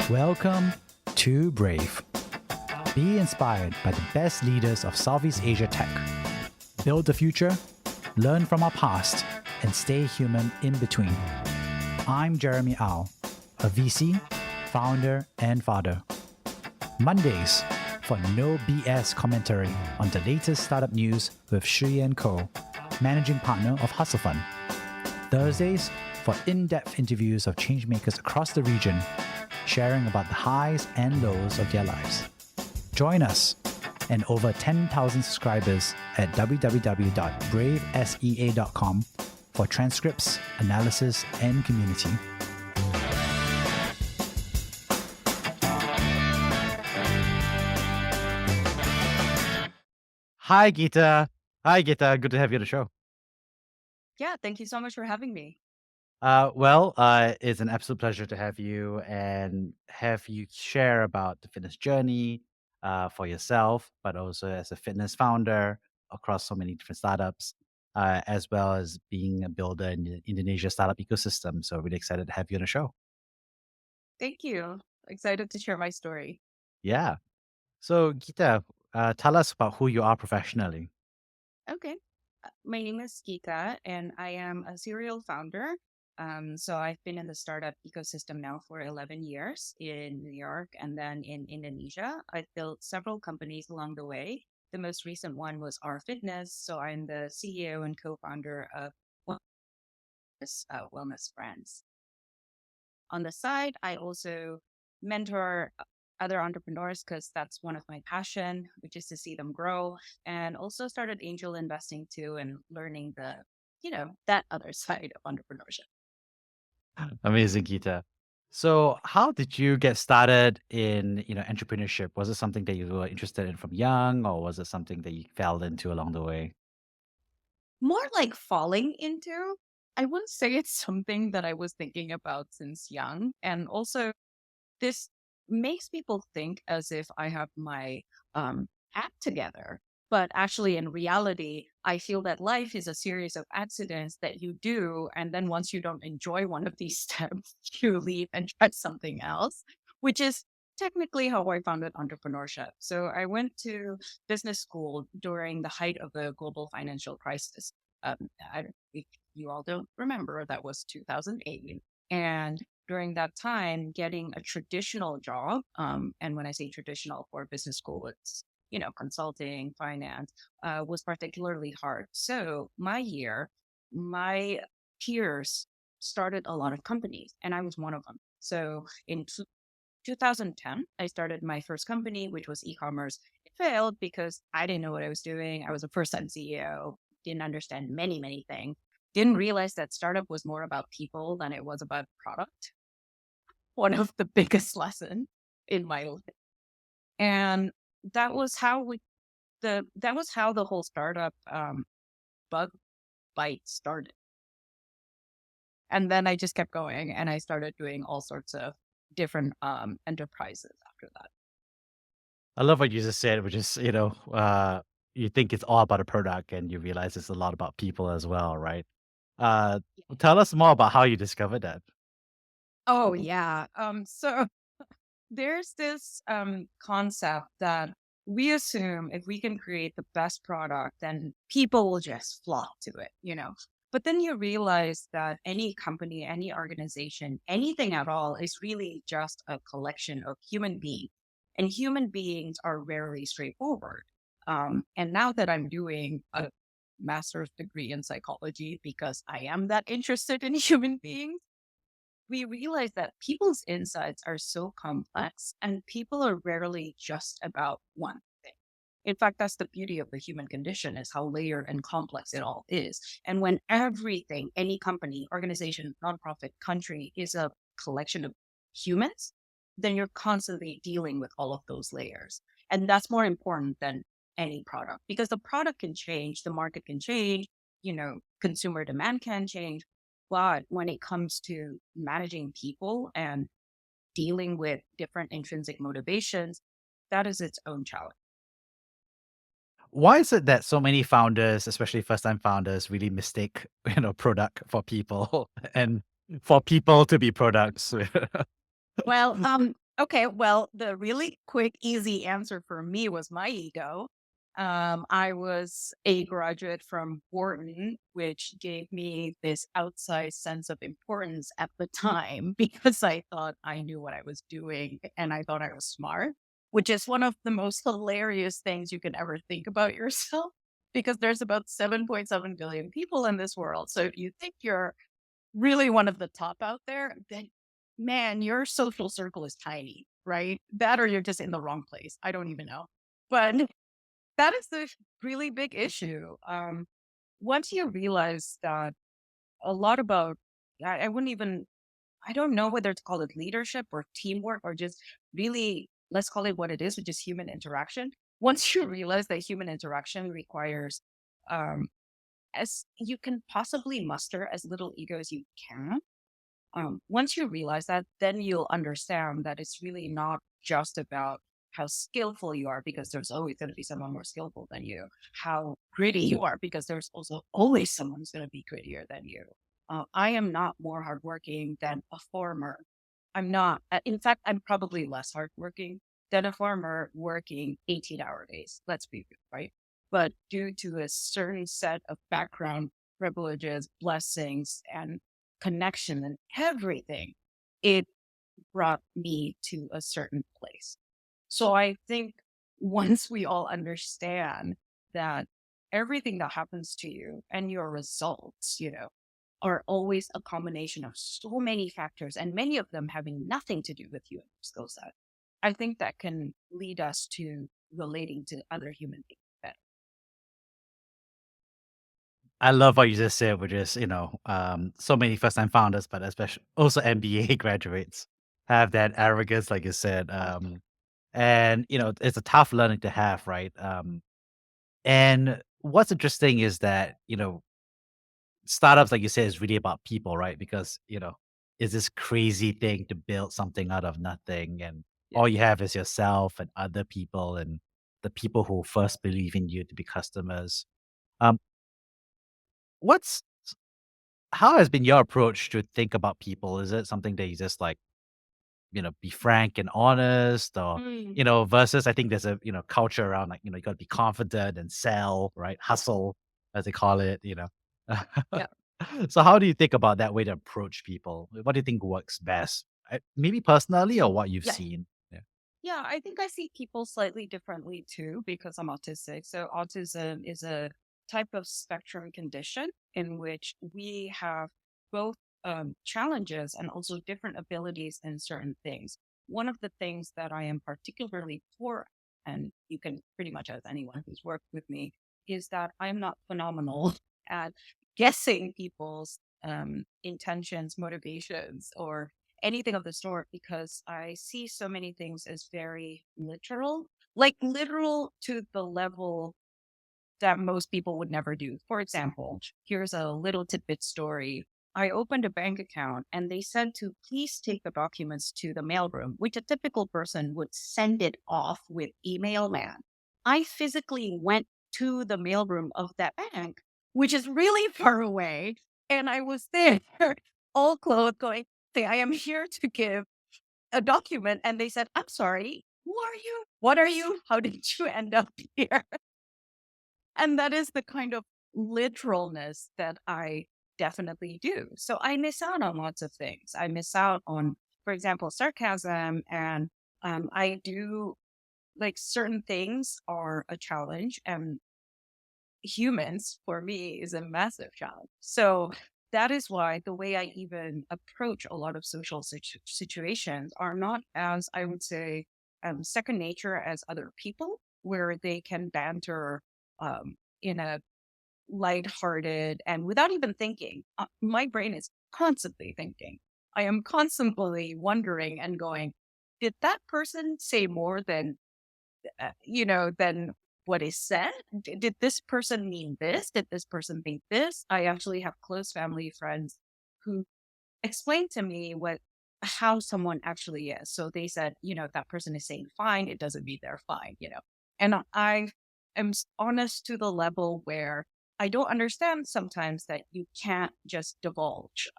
Welcome to Brave. Be inspired by the best leaders of Southeast Asia tech. Build the future, learn from our past, and stay human in between. I'm Jeremy Au, a VC, founder, and father. Mondays for no BS commentary on the latest startup news with Shri & Co., managing partner of Hustle Fund. Thursdays for in-depth interviews of changemakers across the region, sharing about the highs and lows of their lives. Join us and over 10,000 subscribers at www.bravesea.com for transcripts, analysis, and community. Hi, Gita. Hi, Gita. Good to have you on the show. Yeah, thank you so much for having me. It's an absolute pleasure to have you and have you share about the fitness journey for yourself, but also as a fitness founder across so many different startups, as well as being a builder in the Indonesia startup ecosystem. So, really excited to have you on the show. Thank you. Excited to share my story. Yeah. So, Gita, tell us about who you are professionally. Okay. My name is Gita, and I am a serial founder. So I've been in the startup ecosystem now for 11 years in New York and then in Indonesia. I've built several companies along the way. The most recent one was RFitness. So I'm the CEO and co-founder of Wellness Brands. On the side, I also mentor other entrepreneurs because that's one of my passion, which is to see them grow, and also started angel investing too and learning that other side of entrepreneurship. Amazing, Gita. So, how did you get started in entrepreneurship? Was it something that you were interested in from young, or was it something that you fell into along the way? More like falling into. I wouldn't say it's something that I was thinking about since young. And also this makes people think as if I have my act together. But actually, in reality, I feel that life is a series of accidents that you do. And then once you don't enjoy one of these steps, you leave and try something else, which is technically how I founded entrepreneurship. So I went to business school during the height of the global financial crisis. If you all don't remember, that was 2008. And during that time, getting a traditional job, and when I say traditional for business school, it's consulting, finance, was particularly hard. So my peers started a lot of companies, and I was one of them. So in 2010, I started my first company, which was e-commerce. It failed because I didn't know what I was doing. I was a first-time CEO, didn't understand many things, didn't realize that startup was more about people than it was about product. One of the biggest lessons in my life. And that was how the whole startup bug bite started. And then I just kept going and I started doing all sorts of different enterprises after that. I love what you just said, which is, you think it's all about a product and you realize it's a lot about people as well, right? Uh, Tell us more about how you discovered that. Oh yeah. So there's this concept that we assume if we can create the best product, then people will just flock to it. But then you realize that any company, any organization, anything at all is really just a collection of human beings. And human beings are rarely straightforward. And now that I'm doing a master's degree in psychology because I am that interested in human beings, we realize that people's insights are so complex and people are rarely just about one thing. In fact, that's the beauty of the human condition is how layered and complex it all is. And when everything, any company, organization, nonprofit, country is a collection of humans, then you're constantly dealing with all of those layers. And that's more important than any product because the product can change, the market can change, consumer demand can change. But when it comes to managing people and dealing with different intrinsic motivations, that is its own challenge. Why is it that so many founders, especially first-time founders, really mistake, product for people and for people to be products? Well, Okay, well, the really quick, easy answer for me was my ego. I was a graduate from Wharton, which gave me this outsized sense of importance at the time because I thought I knew what I was doing and I thought I was smart, which is one of the most hilarious things you can ever think about yourself because there's about 7.7 billion people in this world. So if you think you're really one of the top out there, then man, your social circle is tiny, right? That or you're just in the wrong place. I don't even know. But that is the really big issue. Once you realize that a lot about, I wouldn't even, I don't know whether to call it leadership or teamwork or just really, let's call it what it is, which is human interaction. Once you realize that human interaction requires um, as you can possibly muster as little ego as you can. Once you realize that, then you'll understand that it's really not just about how skillful you are, because there's always going to be someone more skillful than you, how gritty you are, because there's also always someone who's going to be grittier than you. I am not more hardworking than a farmer. I'm not. In fact, I'm probably less hardworking than a farmer working 18-hour days. Let's be real, right? But due to a certain set of background privileges, blessings, and connection and everything, it brought me to a certain place. So I think once we all understand that everything that happens to you and your results, are always a combination of so many factors and many of them having nothing to do with you and your skill set, I think that can lead us to relating to other human beings better. I love what you just said, which is, so many first time founders, but especially also MBA graduates have that arrogance, like you said. And, it's a tough learning to have, right? And what's interesting is that, startups, like you said, is really about people, right? Because, it's this crazy thing to build something out of nothing. And Yeah. all you have is yourself and other people and the people who first believe in you to be customers. Um, what's How has been your approach to think about people? Is it something that you just like, be frank and honest or, Mm, versus I think there's a, culture around like, you got to be confident and sell, right? Hustle, as they call it. yeah. So how do you think about that way to approach people? What do you think works best? Maybe personally or what you've Yeah. seen? Yeah. Yeah, I think I see people slightly differently too because I'm autistic. So, autism is a type of spectrum condition in which we have both challenges and also different abilities in certain things. One of the things that I am particularly poor, and you can pretty much ask anyone who's worked with me, is that I'm not phenomenal at guessing people's intentions, motivations, or anything of the sort because I see so many things as very literal, like literal to the level that most people would never do. For example, here's a little tidbit story. I opened a bank account and they said to please take the documents to the mailroom, which a typical person would send it off with email man. I physically went to the mailroom of that bank, which is really far away. And I was there all clothed going, say, I am here to give a document. And they said, I'm sorry, who are you? What are you? How did you end up here? And that is the kind of literalness that I definitely do. So I miss out on lots of things. I miss out on, for example, sarcasm. And I do like certain things are a challenge. And humans for me is a massive challenge. So that is why the way I even approach a lot of social situations are not as I would say second nature as other people, where they can banter in a lighthearted and without even thinking. My brain is constantly thinking. I am constantly wondering and going, did that person say more than than what is said. Did this person mean this? Did this person think this? I actually have close family friends who explained to me how someone actually is. So they said, if that person is saying fine, it doesn't mean they're fine. And I am honest to the level where I don't understand sometimes that you can't just divulge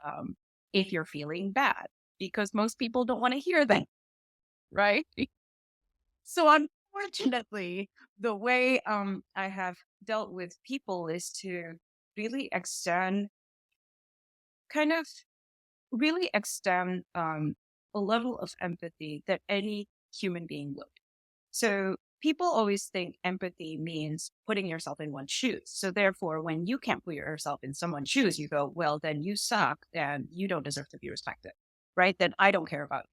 if you're feeling bad because most people don't want to hear that. right? So unfortunately, the way I have dealt with people is to really extend, kind of really extend a level of empathy that any human being would. So people always think empathy means putting yourself in one's shoes. So therefore, when you can't put yourself in someone's shoes, you go, well, then you suck and you don't deserve to be respected, right? Then I don't care about you.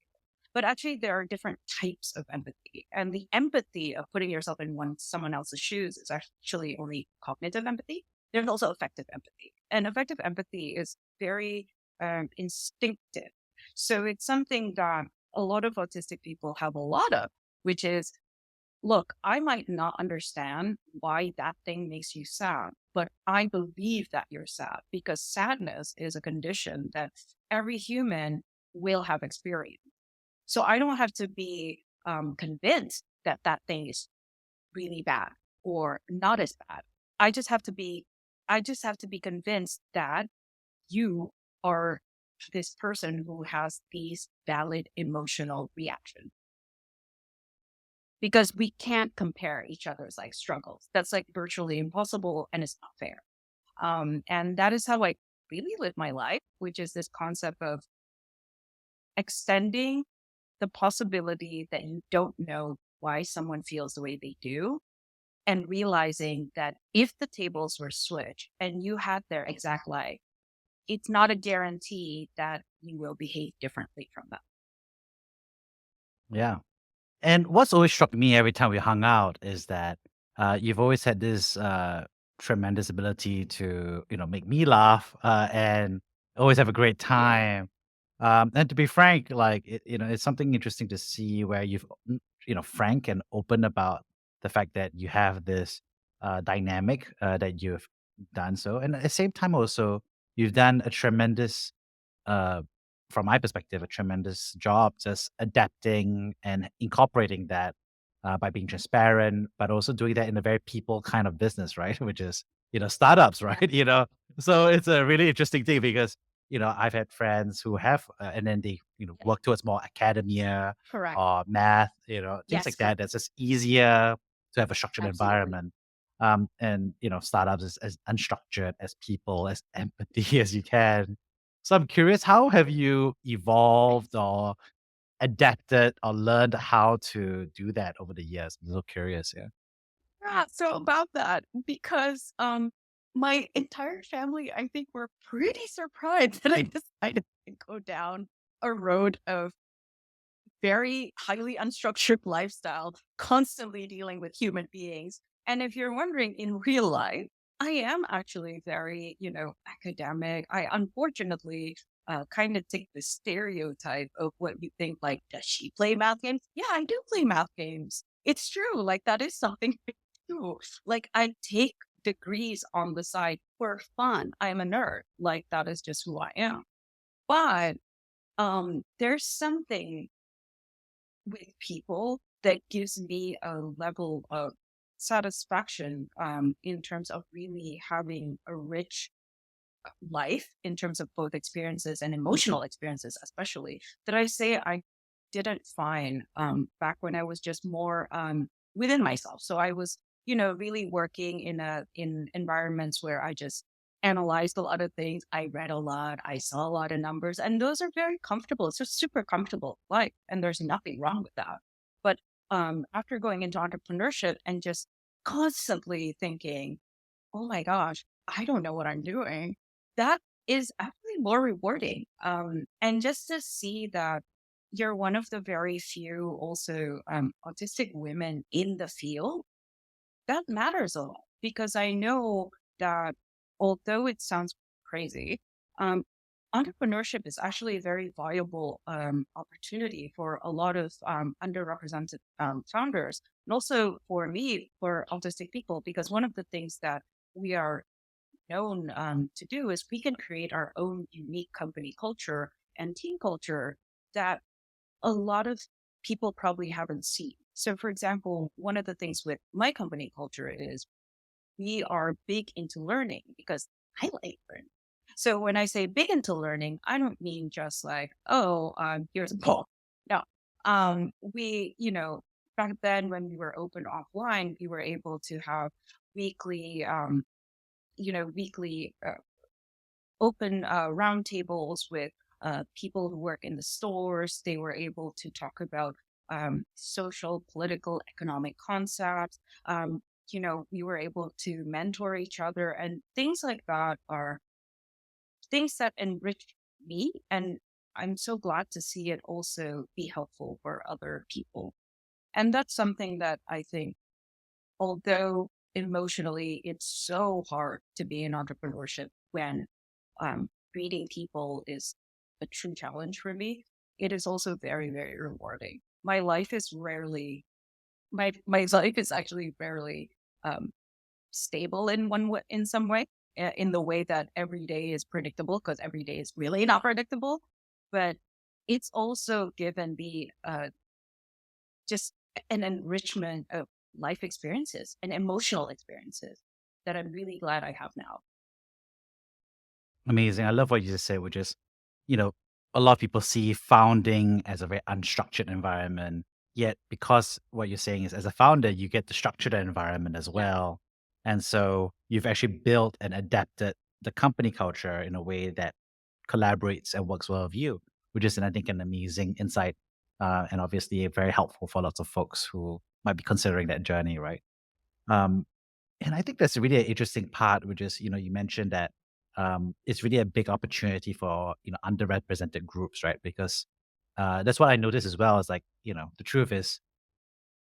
But actually, there are different types of empathy. And the empathy of putting yourself in someone else's shoes is actually only cognitive empathy. There's also affective empathy. And affective empathy is very instinctive. So it's something that a lot of autistic people have a lot of, which is, look, I might not understand why that thing makes you sad, but I believe that you're sad because sadness is a condition that every human will have experienced. So I don't have to be convinced that that thing is really bad or not as bad. I just have to be, I just have to be convinced that you are this person who has these valid emotional reactions, because we can't compare each other's like struggles. That's like virtually impossible and it's not fair. And that is how I really live my life, which is this concept of extending the possibility that you don't know why someone feels the way they do, and realizing that if the tables were switched and you had their exact life, it's not a guarantee that you will behave differently from them. Yeah. And what's always struck me every time we hung out is that you've always had this tremendous ability to, make me laugh and always have a great time. And to be frank, like, it's something interesting to see where you've, frank and open about the fact that you have this dynamic that you've done so. And at the same time, also, you've done a tremendous uh, from my perspective, a tremendous job just adapting and incorporating that by being transparent, but also doing that in a very people kind of business, right? Which is, startups, Yeah. right? So it's a really interesting thing because, I've had friends who have, and then they, Yes. work towards more academia Correct. or math, things Yes, like that. correct. That's just easier to have a structured Absolutely. environment. And, startups is as unstructured as people, as empathy as you can. So I'm curious, how have you evolved or adapted or learned how to do that over the years? I'm so curious, yeah. Yeah, so about that, because my entire family, I think, were pretty surprised that I decided to go down a road of very highly unstructured lifestyle, constantly dealing with human beings. And if you're wondering, in real life, I am actually very, academic. I unfortunately kind of take the stereotype of what you think, like, does she play math games? Yeah, I do play math games. It's true. Like, that is something I do. Like, I take degrees on the side for fun. I'm a nerd. Like, that is just who I am. But there's something with people that gives me a level of satisfaction in terms of really having a rich life in terms of both experiences and emotional experiences, especially that I say I didn't find back when I was just more within myself. So I was, really working in environments where I just analyzed a lot of things. I read a lot. I saw a lot of numbers, and those are very comfortable. It's a super comfortable life, and there's nothing wrong with that. But after going into entrepreneurship and just constantly thinking, oh my gosh, I don't know what I'm doing, that is actually more rewarding. And just to see that you're one of the very few also autistic women in the field, that matters a lot, because I know that although it sounds crazy, um, entrepreneurship is actually a very viable opportunity for a lot of underrepresented founders, and also for me, for autistic people, because one of the things that we are known to do is we can create our own unique company culture and team culture that a lot of people probably haven't seen. So, for example, one of the things with my company culture is we are big into learning because I like learning. So when I say big into learning, I don't mean just like, oh, here's a book. No, We, back then when we were open offline, we were able to have weekly, weekly open roundtables with people who work in the stores. They were able to talk about social, political, economic concepts. We were able to mentor each other, and things like that are things that enrich me. And I'm so glad to see it also be helpful for other people. And that's something that I think, although emotionally it's so hard to be in entrepreneurship when reading people is a true challenge for me, it is also very, very rewarding. My life is actually rarely um, stable in in some way, in the way that every day is predictable, because every day is really not predictable. But it's also given me just an enrichment of life experiences and emotional experiences that I'm really glad I have now. Amazing. I love what you just said, which is, you know, a lot of people see founding as a very unstructured environment. Yet, because what you're saying is, as a founder, you get to structure the environment as Yeah. well. And so you've actually built and adapted the company culture in a way that collaborates and works well with you, which is, I think, an amazing insight, and obviously very helpful for lots of folks who might be considering that journey, right? Um, and I think that's really an interesting part, which is, you mentioned that it's really a big opportunity for, underrepresented groups, right? Because that's what I noticed as well. Is like, the truth is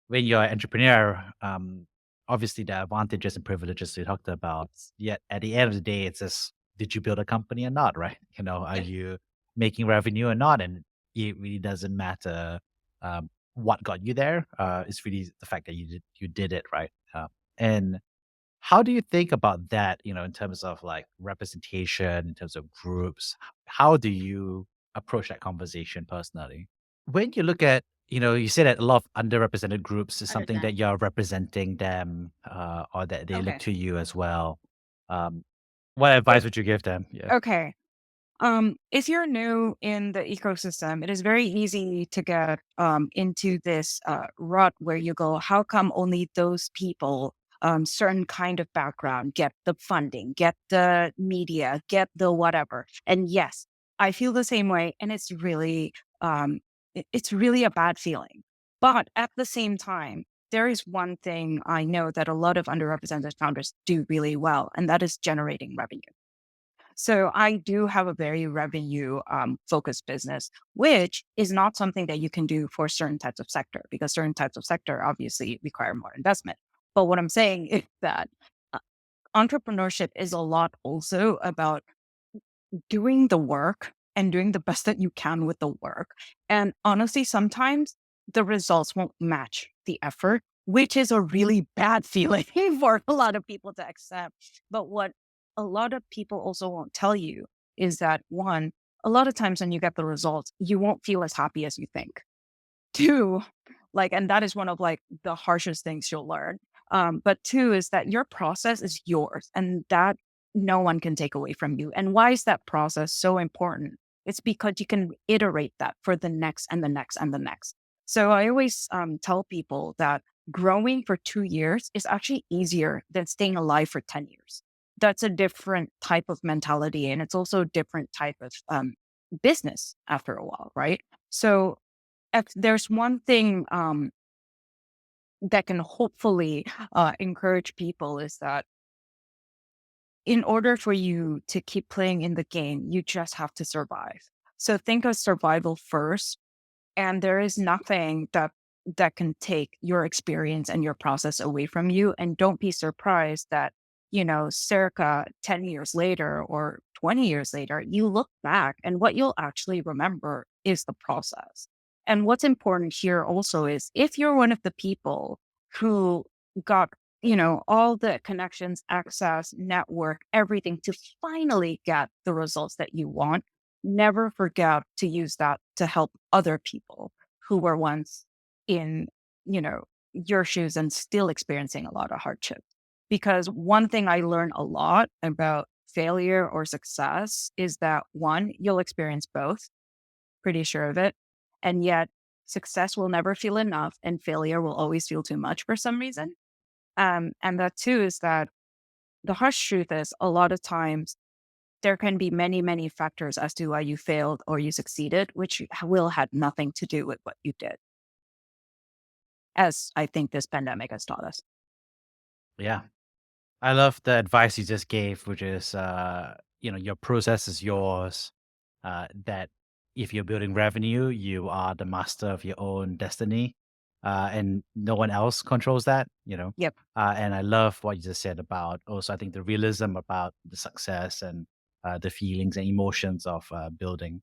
when you're an entrepreneur, obviously the advantages and privileges you talked about. Yet at the end of the day, it's just, did you build a company or not, right? Are Yeah. you making revenue or not? And it really doesn't matter what got you there. It's really the fact that you did it, right? And how do you think about that, in terms of like representation, in terms of groups? How do you approach that conversation personally? When you look at, you say that a lot of underrepresented groups is something Understand. that you're representing them, or that they look Okay. to you as well. Um, what advice would you give them? Yeah. Okay. If you're new in the ecosystem, it is very easy to get into this rut where you go, how come only those people, certain kind of background, get the funding, get the media, get the whatever? And yes, I feel the same way, and it's really a bad feeling. But at the same time, there is one thing I know that a lot of underrepresented founders do really well, and that is generating revenue. So I do have a very revenue focused business, which is not something that you can do for certain types of sector, because certain types of sector obviously require more investment. But what I'm saying is that uh, entrepreneurship is a lot also about doing the work and doing the best that you can with the work. And honestly, sometimes the results won't match the effort, which is a really bad feeling for a lot of people to accept. But what a lot of people also won't tell you is that, one, a lot of times when you get the results, you won't feel as happy as you think. Two, like, and that is one of like the harshest things you'll learn. But two is that your process is yours, and that no one can take away from you. And why is that process so important? It's because you can iterate that for the next and the next and the next. So I always tell people that growing for 2 years is actually easier than staying alive for 10 years. That's a different type of mentality. And it's also a different type of business after a while, right? So if there's one thing that can hopefully encourage people, is that in order for you to keep playing in the game, you just have to survive. So think of survival first, and there is nothing that can take your experience and your process away from you. And don't be surprised that, circa 10 years later or 20 years later, you look back and what you'll actually remember is the process. And what's important here also is, if you're one of the people who got, all the connections, access, network, everything to finally get the results that you want, never forget to use that to help other people who were once in, your shoes and still experiencing a lot of hardship. Because one thing I learned a lot about failure or success is that, one, you'll experience both, pretty sure of it. And yet success will never feel enough and failure will always feel too much for some reason. And that too is that the harsh truth is a lot of times there can be many, many factors as to why you failed or you succeeded, which will had nothing to do with what you did, as I think this pandemic has taught us. Yeah. I love the advice you just gave, which is, your process is yours. That if you're building revenue, you are the master of your own destiny, and no one else controls that. Yep. And I love what you just said about also, I think the realism about the success and the feelings and emotions of building.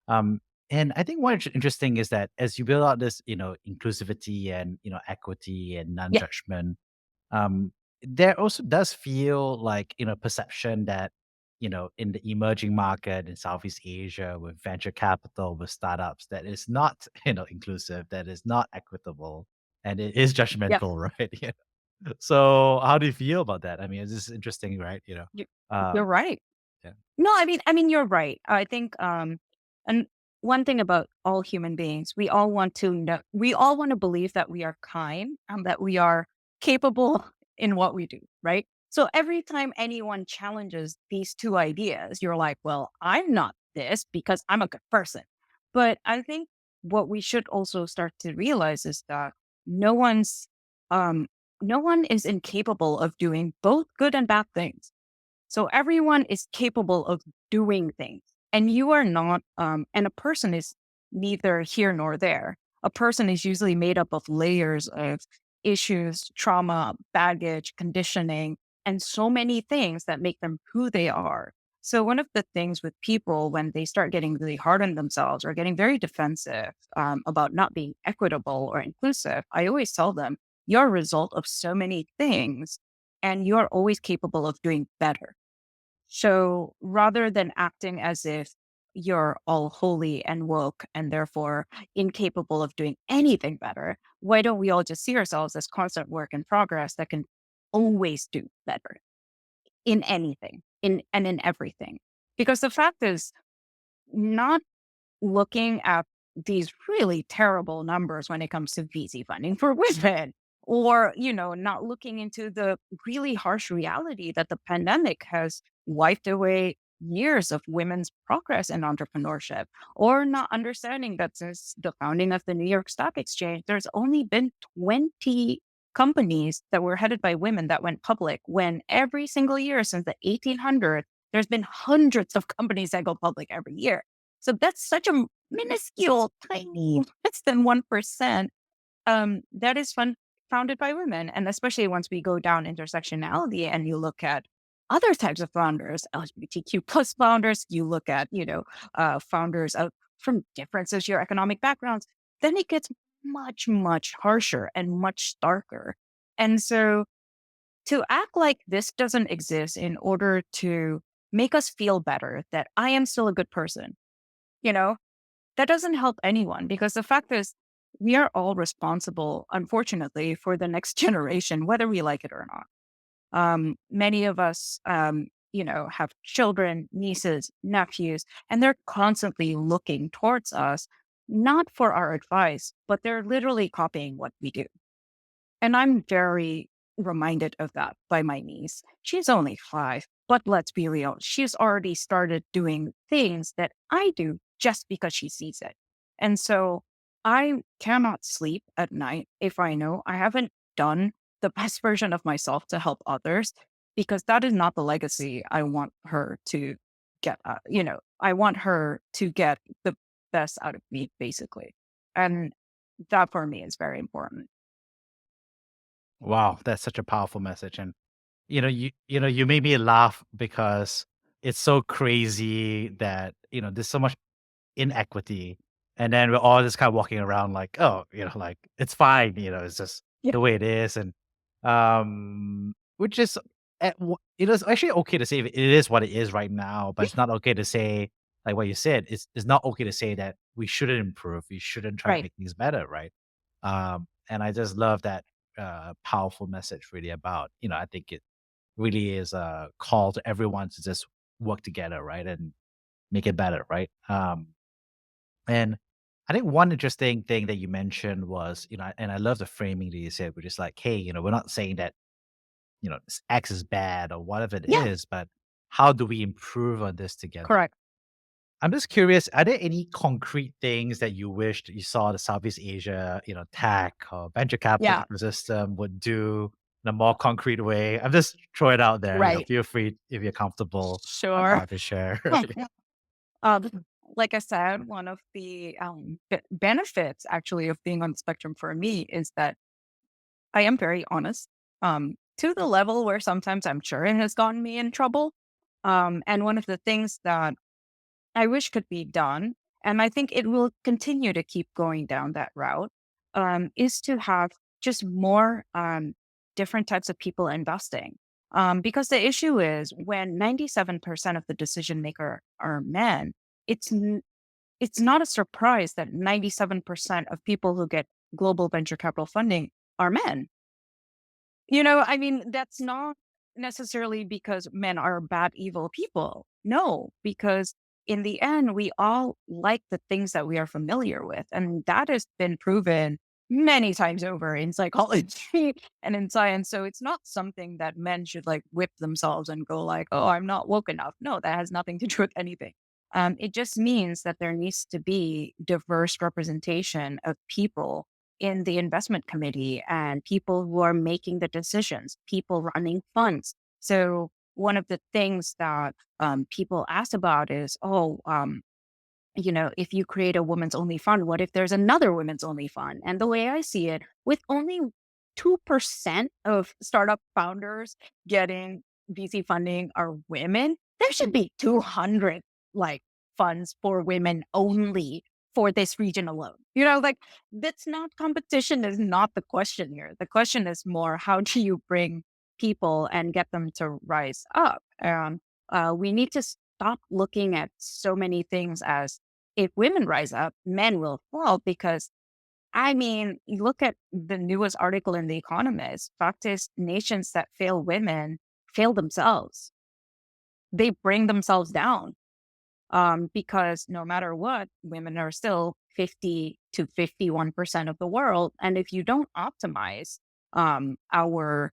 Um, and I think what's interesting is that as you build out this, inclusivity and equity and Yeah. non-judgment, there also does feel like, perception that, in the emerging market in Southeast Asia with venture capital, with startups, that is not, inclusive, that is not equitable, and it is Yep. judgmental, right? Yeah. So how do you feel about that? I mean, it's just interesting, right? You- You're Um, right. yeah. No, you're right. I think, and one thing about all human beings, we all want to believe that we are kind and that we are capable in what we do, right? So every time anyone challenges these two ideas, you're like, well, I'm not this because I'm a good person. But I think what we should also start to realize is that no one's, um, no one is incapable of doing both good and bad things. So everyone is capable of doing things, and you are not. And a person is neither here nor there. A person is usually made up of layers of issues, trauma, baggage, conditioning, and so many things that make them who they are. So one of the things with people when they start getting really hard on themselves or getting very defensive about not being equitable or inclusive, I always tell them you're a result of so many things, and you're always capable of doing better. So rather than acting as if you're all holy and woke and therefore incapable of doing anything better, why don't we all just see ourselves as constant work in progress that can always do better in anything, in everything? Because the fact is, not looking at these really terrible numbers when it comes to VC funding for women, or not looking into the really harsh reality that the pandemic has wiped away years of women's progress in entrepreneurship, or not understanding that since the founding of the New York Stock Exchange there's only been 20 companies that were headed by women that went public, when every single year since the 1800s there's been hundreds of companies that go public every year. So that's such a minuscule, tiny, less than 1%, that is founded by women. And especially once we go down intersectionality and you look at other types of founders, LGBTQ plus founders, you look at, founders from different socioeconomic backgrounds, then it gets much, much harsher and much starker. And so to act like this doesn't exist in order to make us feel better that I am still a good person, you know, that doesn't help anyone, because the fact is, we are all responsible, unfortunately, for the next generation, whether we like it or not. Many of us, have children, nieces, nephews, and they're constantly looking towards us, not for our advice, but they're literally copying what we do. And I'm very reminded of that by my niece. She's only 5, but let's be real. She's already started doing things that I do just because she sees it. And so I cannot sleep at night if I know I haven't done the best version of myself to help others, because that is not the legacy I want her to get. I want her to get the best out of me, basically. And that for me is very important. Wow, that's such a powerful message. And you made me laugh because it's so crazy that there's so much inequity, and then we're all just kind of walking around like, oh, like it's fine, it's just Yeah. the way it is, and which is, it's actually okay to say it is what it is right now, but it's not okay to say, like what you said, it's not okay to say that we shouldn't improve, we shouldn't try to Right. make things better, right? And I just love that powerful message really about, I think it really is a call to everyone to just work together, right? And make it better, right? And I think one interesting thing that you mentioned was, and I love the framing that you said, which is like, hey, we're not saying that, X is bad or whatever it Yeah, is, but how do we improve on this together? correct. I'm just curious, are there any concrete things that you wished you saw the Southeast Asia, tech or venture capital Yeah, ecosystem would do in a more concrete way? I'm just throwing it out there, right. feel free if you're comfortable Sure. to share. Like I said, one of the benefits actually of being on the spectrum for me is that I am very honest, to the level where sometimes I'm sure it has gotten me in trouble. And one of the things that I wish could be done, and I think it will continue to keep going down that route, is to have just more different types of people investing. Because the issue is when 97% of the decision maker are men, it's it's not a surprise that 97% of people who get global venture capital funding are men. I mean, that's not necessarily because men are bad, evil people. No, because in the end, we all like the things that we are familiar with. And that has been proven many times over in psychology and in science. So it's not something that men should like whip themselves and go like, oh, I'm not woke enough. No, that has nothing to do with anything. It just means that there needs to be diverse representation of people in the investment committee and people who are making the decisions, people running funds. So one of the things that people ask about is, if you create a women's only fund, what if there's another women's only fund? And the way I see it, with only 2% of startup founders getting VC funding are women, there should be 200 like funds for women only for this region alone. Like that's not competition is not the question here. The question is more how do you bring people and get them to rise up? We need to stop looking at so many things as if women rise up, men will fall because I mean, you look at the newest article in The Economist. Fact is, nations that fail women fail themselves. They bring themselves down because no matter what, women are still 50 to 51% of the world. And if you don't optimize our,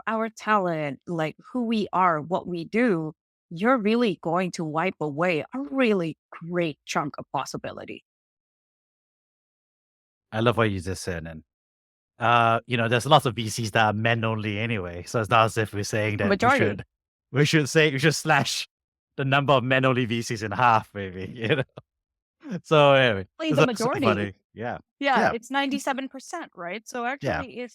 our talent, like who we are, what we do, you're really going to wipe away a really great chunk of possibility. I love what you just said. And, there's lots of VCs that are men only anyway. So it's not as if we're saying A that majority, we should slash the number of men only VCs in half, maybe, So anyway, probably it's the so majority. funny. Yeah. Yeah, Yeah. it's 97%, right? So Yeah. actually,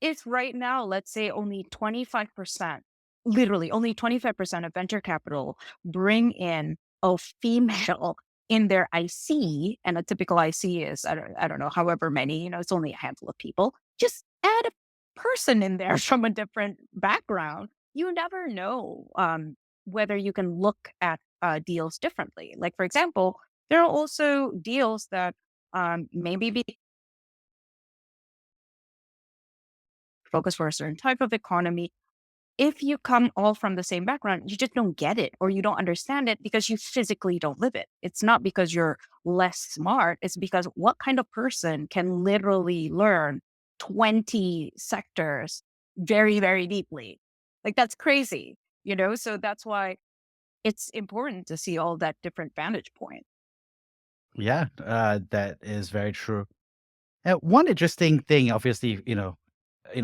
if right now, let's say only 25%, literally only 25% of venture capital bring in a female in their IC, and a typical IC is, I don't know, however many, it's only a handful of people, just add a person in there from a different background. You never know whether you can look at deals differently. Like, for example, there are also deals that maybe be focus for a certain type of economy. If you come all from the same background, you just don't get it or you don't understand it because you physically don't live it. It's not because you're less smart. It's because what kind of person can literally learn 20 sectors very, very deeply? Like that's crazy. So that's why it's important to see all that different vantage point. Yeah. That is very true. One interesting thing, obviously,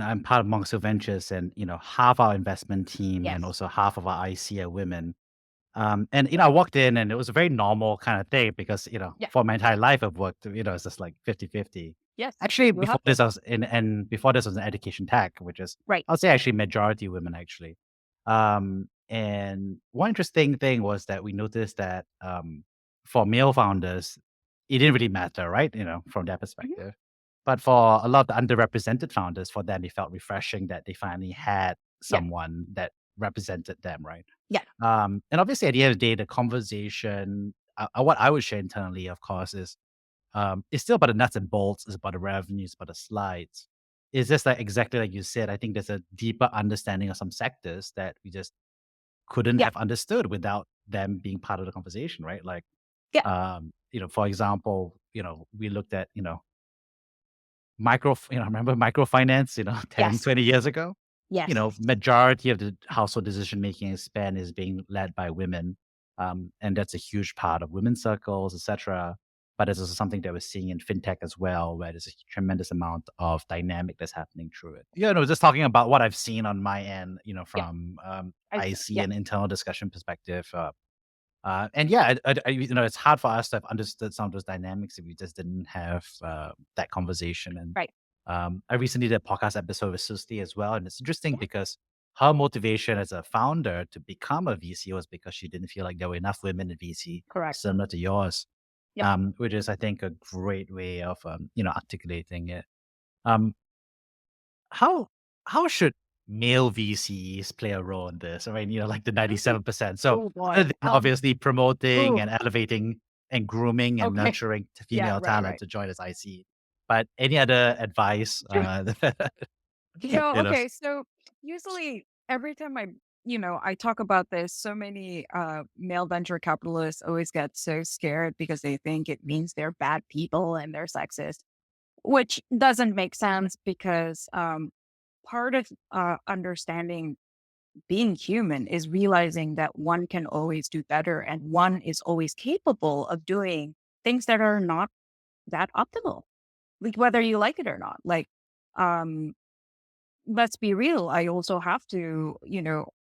I'm part of Monk Ventures, and half our investment team and Yes. also half of our IC are women. And I walked in and it was a very normal kind of thing because Yeah. for my entire life I've worked, it's just like 50-50. Yes. Actually, You before have to. this I was in and before this was in education tech, which is Right. I'll say actually majority women actually. And one interesting thing was that we noticed that for male founders, it didn't really matter, right? From their Mhm. perspective. But for a lot of the underrepresented founders, for them, it felt refreshing that they finally had Yeah. someone that represented them, right? Yeah. And obviously, at the end of the day, the conversation, what I would share internally, of course, is it's still about the nuts and bolts. It's about the revenues, about the slides. It's just like exactly like you said. I think there's a deeper understanding of some sectors that we just couldn't Yeah. have understood without them being part of the conversation, right? Like Yeah. For example, we looked at, remember microfinance, 10, Yes. 20 years ago? Yes. Majority of the household decision making span is being led by women. And that's a huge part of women's circles, etc. But it's also something that we're seeing in fintech as well, where there's a tremendous amount of dynamic that's happening through it. Just talking about what I've seen on my end, Yeah. from IC Yeah. and internal discussion perspective. And yeah, it's hard for us to have understood some of those dynamics if we just didn't have that conversation. And Right. I recently did a podcast episode with Susti as well, and it's interesting Yeah. because her motivation as a founder to become a VC was because she didn't feel like there were enough women in VC Correct. similar to yours, Yep. which is, I think, a great way of articulating it. Um, how how should male VCs play a role in this? I mean, like the Mhm. 97%. So Oh other boy. than obviously promoting Ooh. and elevating and grooming and Okay. nurturing Yeah. female Right. talent Right. to join as IC, but any other advice? Okay. So usually every time I talk about this, so many male venture capitalists always get so scared because they think it means they're bad people and they're sexist, which doesn't make sense because part of understanding being human is realizing that one can always do better and one is always capable of doing things that are not that optimal, like whether you like it or not. Like, um, let's be real. I also have to,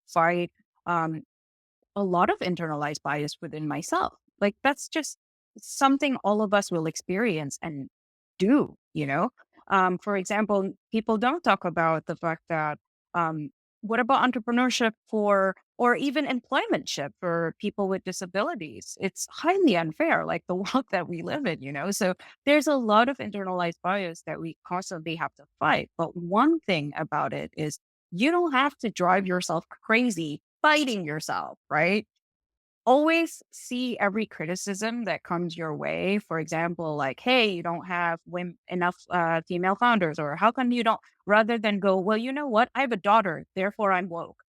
fight um, a lot of internalized bias within myself. Like that's just something all of us will experience and do. For example, people don't talk about the fact that what about entrepreneurship for or even employmentship for people with disabilities? It's highly unfair, like the world that we live in. So there's a lot of internalized bias that we constantly have to fight. But one thing about it is you don't have to drive yourself crazy fighting yourself, right? Always see every criticism that comes your way. For example, like, hey, you don't have enough female founders, or how come you don't, rather than go, well, you know what? I have a daughter, therefore I'm woke,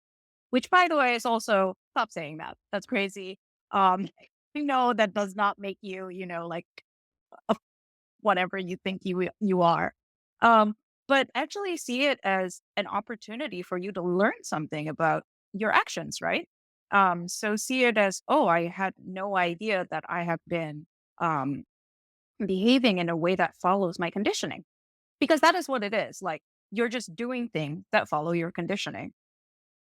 which by the way is also, stop saying that. That's crazy. Um, that does not make you, like whatever you think you are. Um, but actually see it as an opportunity for you to learn something about your actions, right? So see it as, oh, I had no idea that I have been um, behaving in a way that follows my conditioning, because that is what it is. Like you're just doing things that follow your conditioning.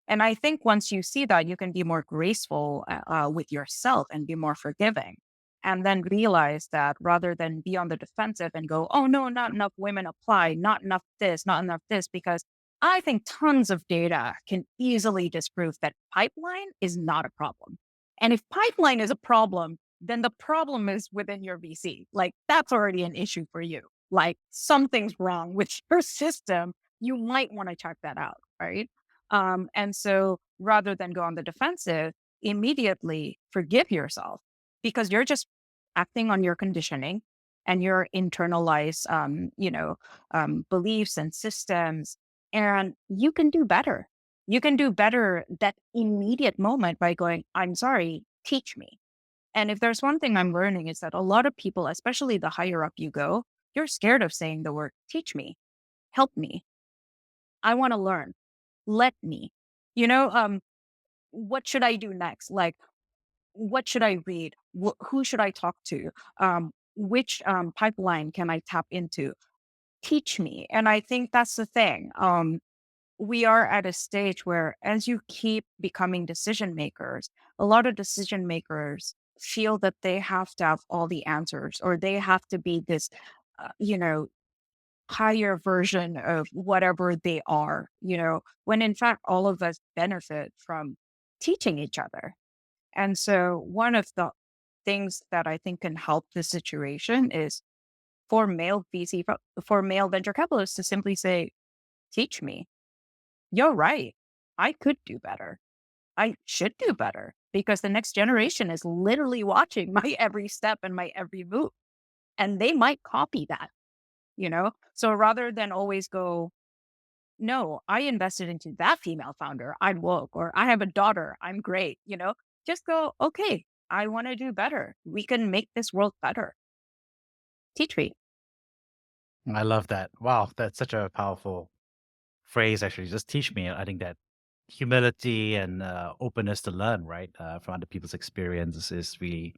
And I think once you see that, you can be more graceful with yourself and be more forgiving. And then realize that rather than be on the defensive and go, oh, no, not enough women apply, not enough this, not enough this, because I think tons of data can easily disprove that pipeline is not a problem. And if pipeline is a problem, then the problem is within your VC. Like that's already an issue for you. Like something's wrong with your system. You might want to check that out. Right. And so rather than go on the defensive, immediately forgive yourself because you're just acting on your conditioning and your internalized, beliefs and systems. And you can do better. You can do better that immediate moment by going, I'm sorry, teach me. And if there's one thing I'm learning is that a lot of people, especially the higher up you go, you're scared of saying the word teach me, help me. I want to learn. Let me. You know, what should I do next? Like, what should I read? Who should I talk to? Which pipeline can I tap into? Teach me. And I think that's the thing. We are at a stage where, as you keep becoming decision makers, a lot of decision makers feel that they have to have all the answers or they have to be this, uh, you know, higher version of whatever they are, when in fact, all of us benefit from teaching each other. And so, one of the things that I think can help the situation is for for male venture capitalists to simply say, teach me. You're right. I could do better. I should do better because the next generation is literally watching my every step and my every move. And they might copy that. So rather than always go, no, I invested into that female founder, I'm woke, or I have a daughter, I'm great, just go, okay, I want to do better. We can make this world better. Teach me. I love that. Wow, that's such a powerful phrase, actually. Just teach me. I think that humility and openness to learn, right, from other people's experiences is really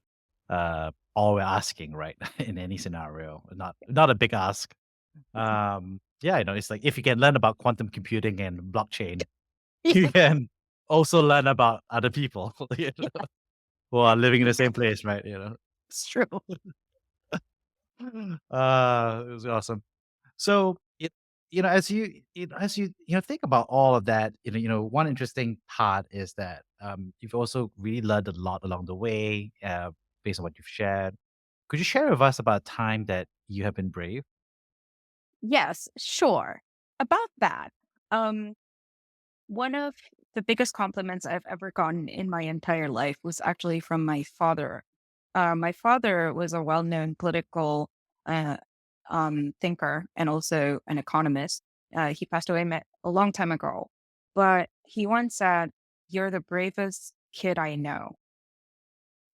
all we're asking, right, in any scenario. Not a big ask. Yeah, it's like if you can learn about quantum computing and blockchain, you can also learn about other people who are living in the same place, right? It's true. It was awesome. So, as you think about all of that, one interesting part is that you've also really learned a lot along the way, based on what you've shared. Could you share with us about a time that you have been brave? Yes, sure. About that. Um, One of the biggest compliments I've ever gotten in my entire life was actually from my father. My father was a well-known political uh, thinker and also an economist. He passed away a long time ago, but he once said, "You're the bravest kid I know."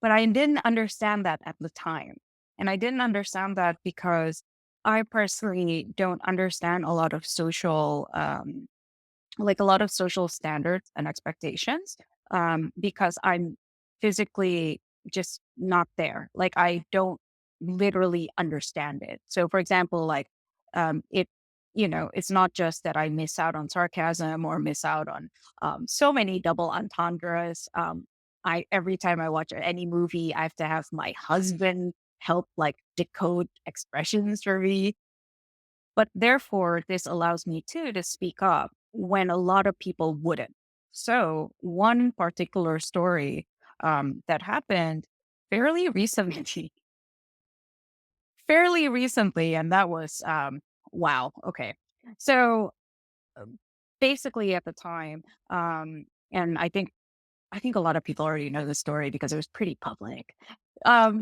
But I didn't understand that at the time, and I didn't understand that because I personally don't understand a lot of like a lot of social standards and expectations, because I'm physically just not there. Like I don't literally understand it. So, for example, like it, it's not just that I miss out on sarcasm or miss out on so many double entendres. I every time I watch any movie, I have to have my husband help like decode expressions for me, but therefore, this allows me too to speak up when a lot of people wouldn't. So, one particular story that happened fairly recently, fairly recently, and that was wow. Okay, so basically at the time, and I think a lot of people already know the story because it was pretty public.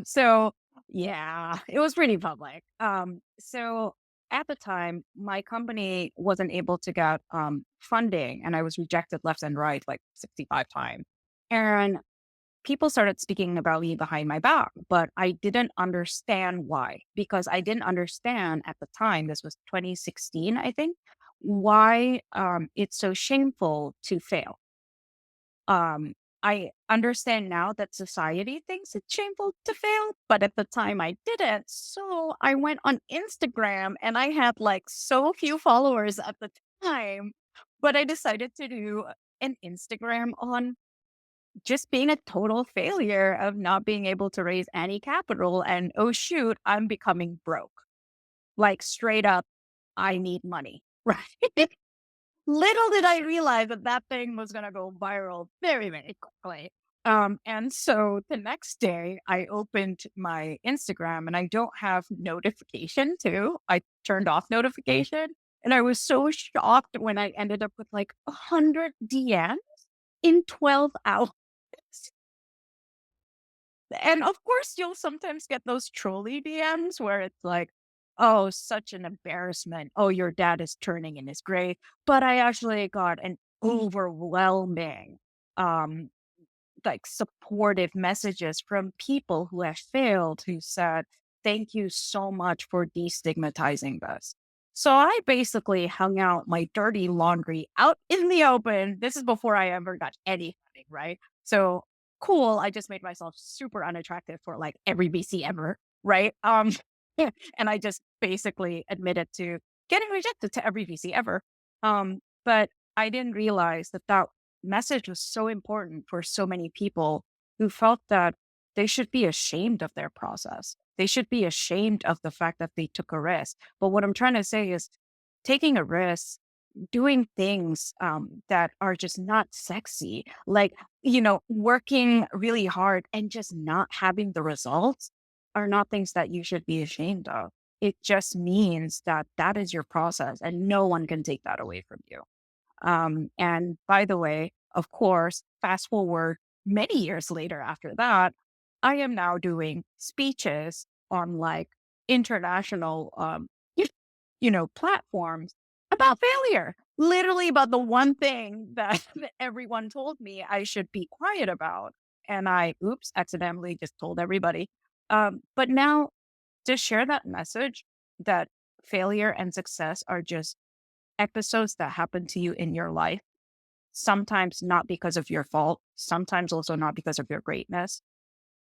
So yeah, it was pretty public. So at the time, my company wasn't able to get funding, and I was rejected left and right like 65 times. And people started speaking about me behind my back, but I didn't understand why because I didn't understand at the time. This was 2016, I think, why it's so shameful to fail. um, I understand now that society thinks it's shameful to fail, but at the time I didn't. So I went on Instagram and I had like so few followers at the time, but I decided to do an Instagram on just being a total failure of not being able to raise any capital. And oh, shoot, I'm becoming broke. Like straight up, I need money. Right. Little did I realize that that thing was gonna go viral very, very quickly. And so the next day, I opened my Instagram and I don't have notification too. I turned off notification, and I was so shocked when I ended up with like 100 DMs in 12 hours. And of course, you'll sometimes get those trolley DMs where it's like, oh, such an embarrassment. Oh, your dad is turning in his grave. But I actually got an overwhelming, um, like supportive messages from people who have failed who said, thank you so much for destigmatizing this. So I basically hung out my dirty laundry out in the open. This is before I ever got any funding, right? So cool. I just made myself super unattractive for like every VC ever, right? Yeah, and I just basically admitted to getting rejected to every VC ever. But I didn't realize that that message was so important for so many people who felt that they should be ashamed of their process. They should be ashamed of the fact that they took a risk. But what I'm trying to say is taking a risk, doing things that are just not sexy, like, working really hard and just not having the results are not things that you should be ashamed of. It just means that that is your process and no one can take that away from you. And by the way, of course, fast forward many years later after that, I am now doing speeches on like international, platforms about failure, literally about the one thing that everyone told me I should be quiet about. and I, oops, accidentally just told everybody. But now to share that message that failure and success are just episodes that happen to you in your life, sometimes not because of your fault, sometimes also not because of your greatness.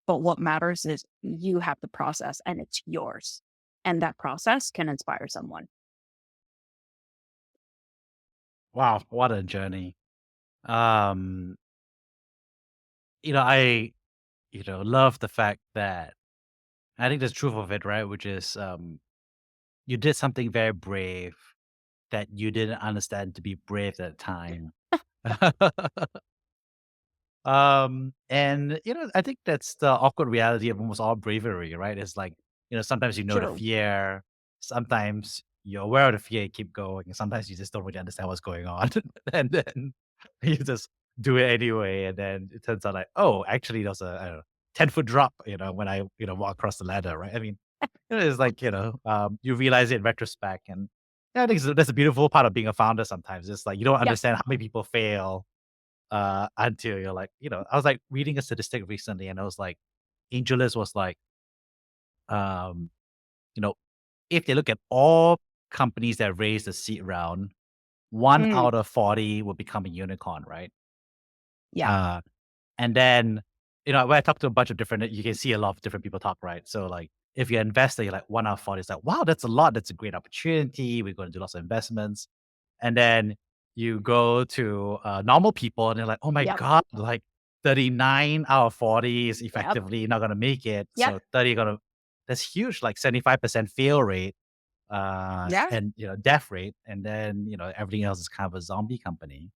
But what matters is you have the process and it's yours. And that process can inspire someone. Wow, what a journey. Um, I, love the fact that I think there's truth of it, right? Which is you did something very brave that you didn't understand to be brave at the time. And I think that's the awkward reality of almost all bravery, right? It's like, sometimes you know the True. fear, sometimes you're aware of the fear, you keep going, and sometimes you just don't really understand what's going on. And then you just do it anyway. And then it turns out like, oh, actually there was a I don't know, 10-foot drop, when I, walk across the ladder, right? I mean, it's like, you realize it in retrospect. And yeah, I think that's a beautiful part of being a founder sometimes. It's like you don't Yep. understand how many people fail until you're like, I was like reading a statistic recently and I was like, AngelList was like, um, you know, if they look at all companies that raise the seed round, one Mm, out of 40 will become a unicorn, right? yeah. Uh, and then, when I talk to a bunch of different, you can see a lot of different people talk, right? So like, if you're an investor, you're like, one out of 40 is like, wow, that's a lot. That's a great opportunity. We're going to do lots of investments. And then you go to normal people and they're like, oh my Yep. God, like 39 out of 40 is Yep. effectively not going to make it. Yep. So 30 going to, that's huge, like 75% fail rate Yeah. and, death rate. And then, everything else is kind of a zombie company.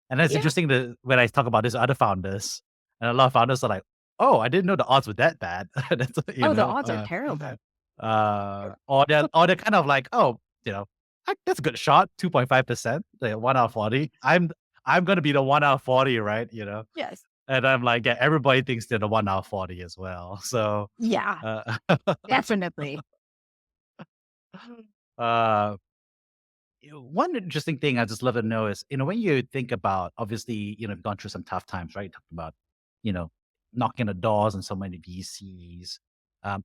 And that's Yeah. interesting that when I talk about this to other founders, and a lot of founders are like, oh, I didn't know the odds were that bad. That's, Oh, the odds are terrible. or they're kind of like, oh, that's a good shot, 2.5%, like 1 out of 40. I'm gonna be the 1 out of 40, right? Yes. And I'm like, yeah, everybody thinks they're the 1 out of 40 as well. So, Yeah. uh, Definitely. uh, one interesting thing I just love to know is, when you think about, obviously, you've gone through some tough times, right? You talked about, you know, knocking the doors on so many VCs.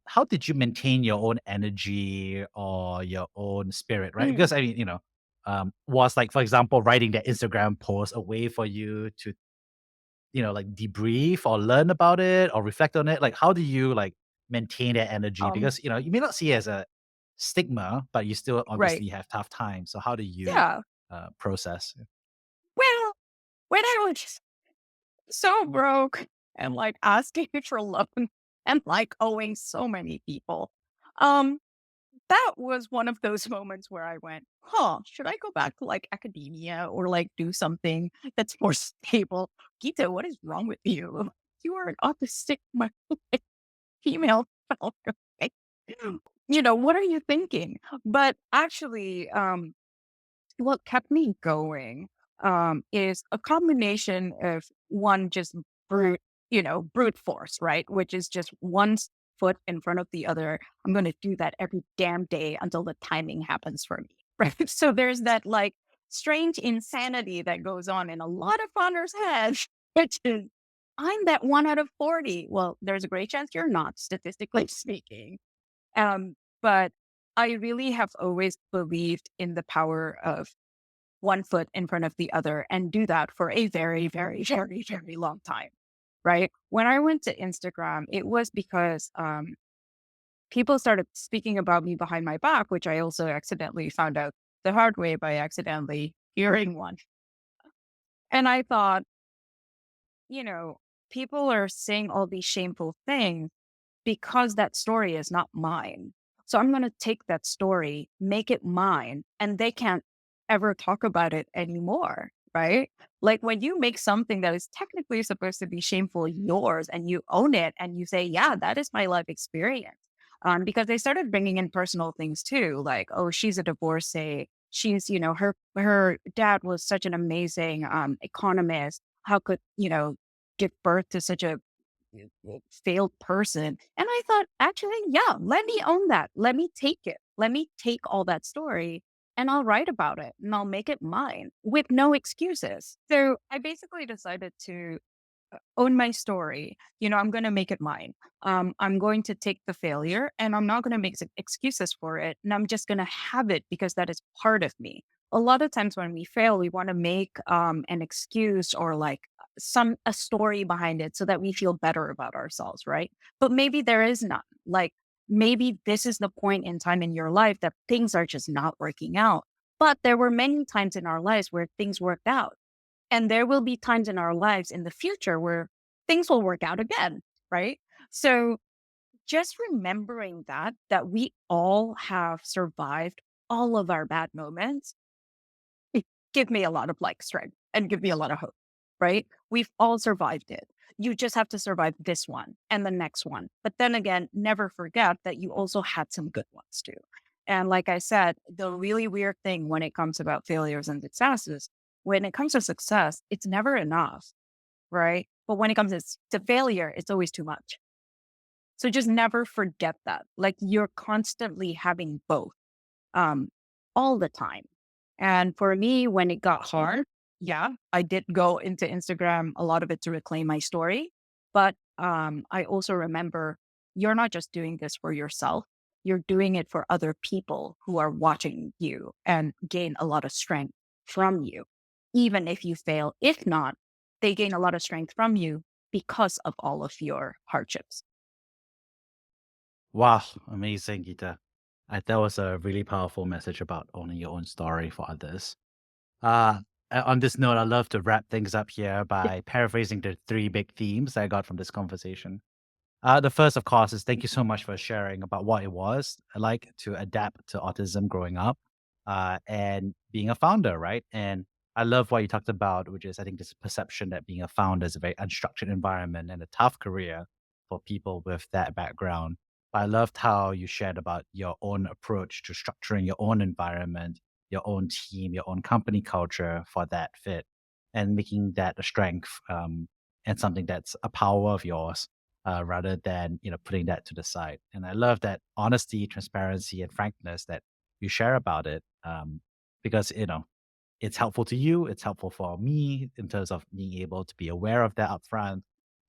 How did you maintain your own energy or your own spirit, right? Mm. Because I mean, was like, for example, writing that Instagram post a way for you to, like debrief or learn about it or reflect on it? Like, how do you like maintain that energy? Um, Because, you may not see it as a stigma, but you still right. obviously have tough times. So how do you Yeah. process? Well, when I was so broke and like asking for loan and like owing so many people, um, that was one of those moments where I went, huh, should I go back to like academia or like do something that's more stable? Gita, what is wrong with you? You are an autistic female. What are you thinking? But actually, what kept me going is a combination of one, just brute force, right? Which is just one foot in front of the other. I'm going to do that every damn day until the timing happens for me, right? So there's that like strange insanity that goes on in a lot of founders' heads, which is I'm that 1 out of 40. Well, there's a great chance you're not, statistically speaking. But I really have always believed in the power of one foot in front of the other and do that for a very, very, very, very long time. Right. When I went to Instagram, it was because people started speaking about me behind my back, which I also accidentally found out the hard way by accidentally hearing one. And I thought, you know, people are saying all these shameful things because that story is not mine. So I'm going to take that story, make it mine, and they can't ever talk about it anymore. Right. Like when you make something that is technically supposed to be shameful yours and you own it and you say, yeah, that is my life experience. Because they started bringing in personal things too, like, oh, she's a divorcee. She's, her dad was such an amazing economist. How could, give birth to such a failed person. And I thought, actually, yeah, let me own that. Let me take it. Let me take all that story and I'll write about it and I'll make it mine with no excuses. So I basically decided to own my story. I'm going to make it mine. I'm going to take the failure and I'm not going to make excuses for it. And I'm just going to have it because that is part of me. A lot of times when we fail, we want to make an excuse or like a story behind it so that we feel better about ourselves, right? But maybe there is none. Like maybe this is the point in time in your life that things are just not working out. But there were many times in our lives where things worked out. And there will be times in our lives in the future where things will work out again, right? So just remembering that we all have survived all of our bad moments, it give me a lot of like strength and give me a lot of hope, right? We've all survived it. You just have to survive this one and the next one. But then again, never forget that you also had some good ones too. And like I said, the really weird thing when it comes about failures and successes, when it comes to success, it's never enough, right? But when it comes to failure, it's always too much. So just never forget that. Like you're constantly having both um, all the time. And for me, when it got hard, yeah, I did go into Instagram, a lot of it to reclaim my story. But I also remember you're not just doing this for yourself, you're doing it for other people who are watching you and gain a lot of strength from you, even if you fail. If not, they gain a lot of strength from you because of all of your hardships. Wow, amazing, Gita. That was a really powerful message about owning your own story for others. Uh, on this note, I'd love to wrap things up here by paraphrasing the three big themes I got from this conversation. The first, of course, is thank you so much for sharing about what it was like to adapt to autism growing up and being a founder, right? And I love what you talked about, which is I think this perception that being a founder is a very unstructured environment and a tough career for people with that background. But I loved how you shared about your own approach to structuring your own environment, your own team, your own company culture for that fit and making that a strength and something that's a power of yours rather than putting that to the side. And I love that honesty, transparency, and frankness that you share about it because it's helpful to you. It's helpful for me in terms of being able to be aware of that upfront.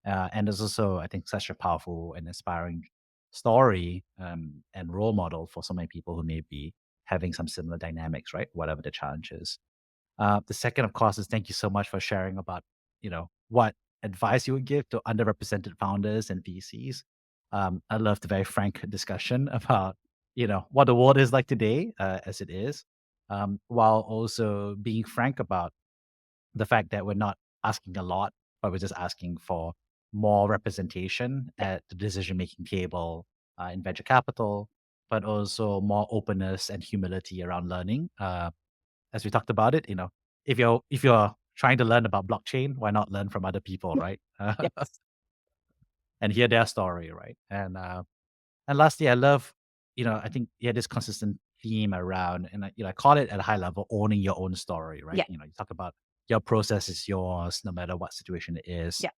And there's also, I think, such a powerful and inspiring story and role model for so many people who may be having some similar dynamics, right? Whatever the challenge is. The second, of course, is thank you so much for sharing about, what advice you would give to underrepresented founders and VCs. I love the very frank discussion about, what the world is like today as it is, while also being frank about the fact that we're not asking a lot, but we're just asking for more representation at the decision-making table in venture capital, but also more openness and humility around learning. As we talked about it, if you're trying to learn about blockchain, why not learn from other people, right? Yes. And hear their story, right? And lastly, I love, I think this consistent theme around, and I call it at a high level, owning your own story, right? Yeah. You talk about your process is yours, no matter what situation it is. Yeah.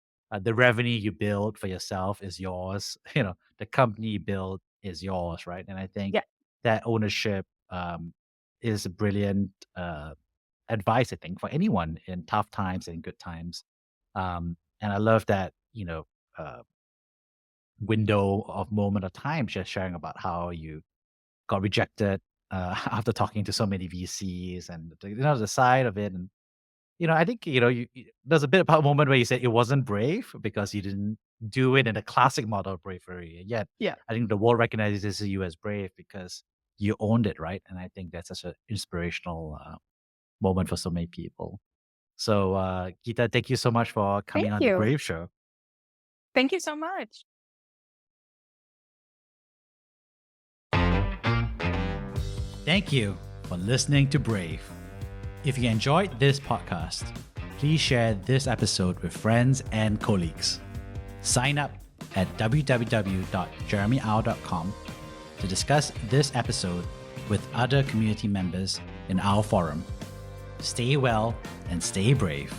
The revenue you build for yourself is yours. The company you build is yours, right? And I think Yeah. that ownership is a brilliant advice, I think, for anyone in tough times and good times. And I love that, uh, window of moment of time, just sharing about how you got rejected after talking to so many VCs and the side of it. And I think there's a bit about a moment where you said it wasn't brave because you didn't do it in a classic model of bravery. And yet, Yeah. I think the world recognizes you as brave because you owned it, right? And I think that's such an inspirational moment for so many people. So, Gita, thank you so much for coming Thank on the you. Brave Show. Thank you so much. Thank you for listening to Brave. If you enjoyed this podcast, please share this episode with friends and colleagues. Sign up at www.jeremyau.com to discuss this episode with other community members in our forum. Stay well and stay brave.